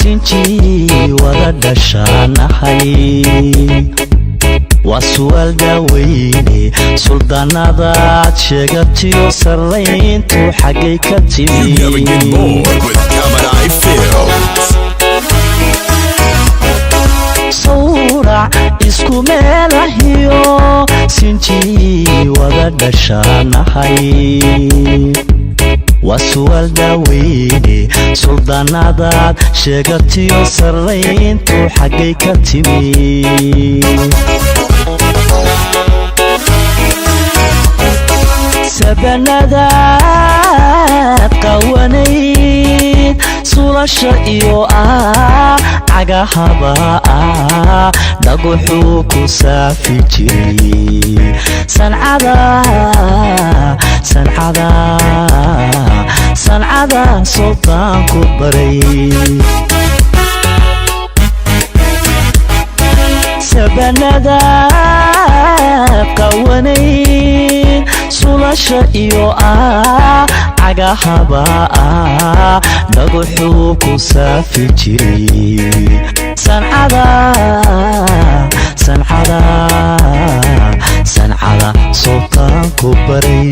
sinji wada dhashanahay waa su'aal daaweyne suldaanadaad sheegatiyo sarrayntu xaggay ka timi sawrac isku meelahiyo sinji wada dhashanahay waa su'aal daaweyne suldaanadaad sheegatiyo sarrayntu xaggay ka timi sabanadaad qawanayd sulasha iyo cagahaba dhaguxuu ku saafi jiray sancada sultaanku baray sabanadaad qawanayd sulasha iyo cagahaba dhaguxuu ku saafi jiray sancada sultaanku baray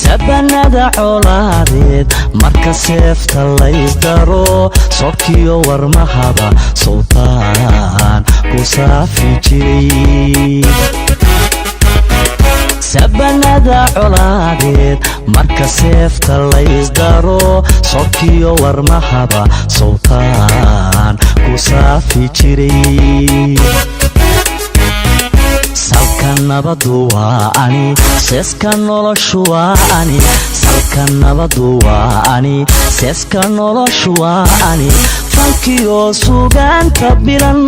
sabanada colaadeed marka seefta laysdaro sobkiyo warmahaba sultaan ku saafi jiray sabanada colaadeed marka seefta laysdaro sobkiyo warmahaba sultaan ku saafi jiray salka nabadu waa ani seeska noloshu waa ani salka nabadu waa ani seeska noloshu waa ani fankiyo sugaanta bilan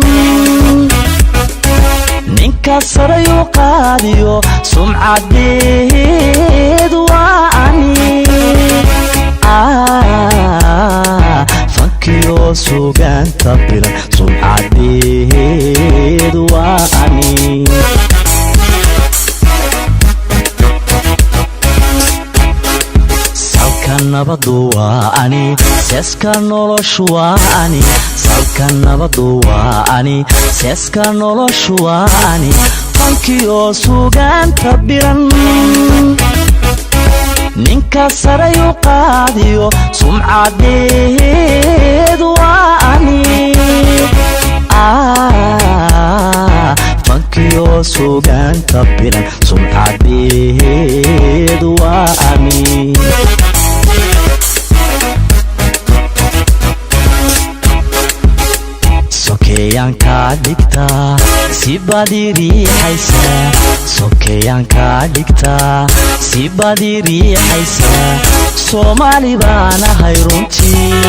ninka sarayu qaadiyo sumcadeed waa ani fankiyo sugaanta bilan sumcadeed waa ani salka nabadu waa ani seeska noloshu waa ani salka nabadu waa ani seeska noloshu waa ani fankiyo sugaanta bilan ninka sarayu qaadiyo sumcadeed waa ani fankiyo sugaanta bilan sumcadeed waa ani sokeeyaanka dhigtaa si badi riixaysa sokeeyaanka dhigtaa si badi riixaysa soomaali baanahay runtii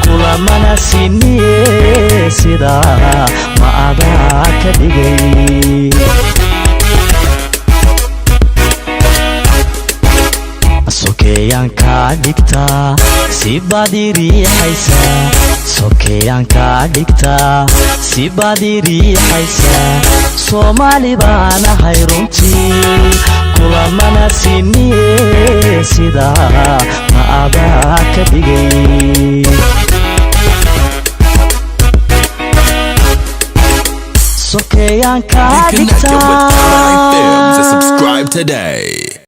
kulamana siniye sidaa ma adaa ka dhigay sokeeyaanka dhigtaa si badi riixaysa sokeeyaanka dhigtaa si badi riixaysa soomaali baanahay runtii kulamana siniye sidaa ma adaa ka dhigay sokeeyaanka dhigtaa subscribe today.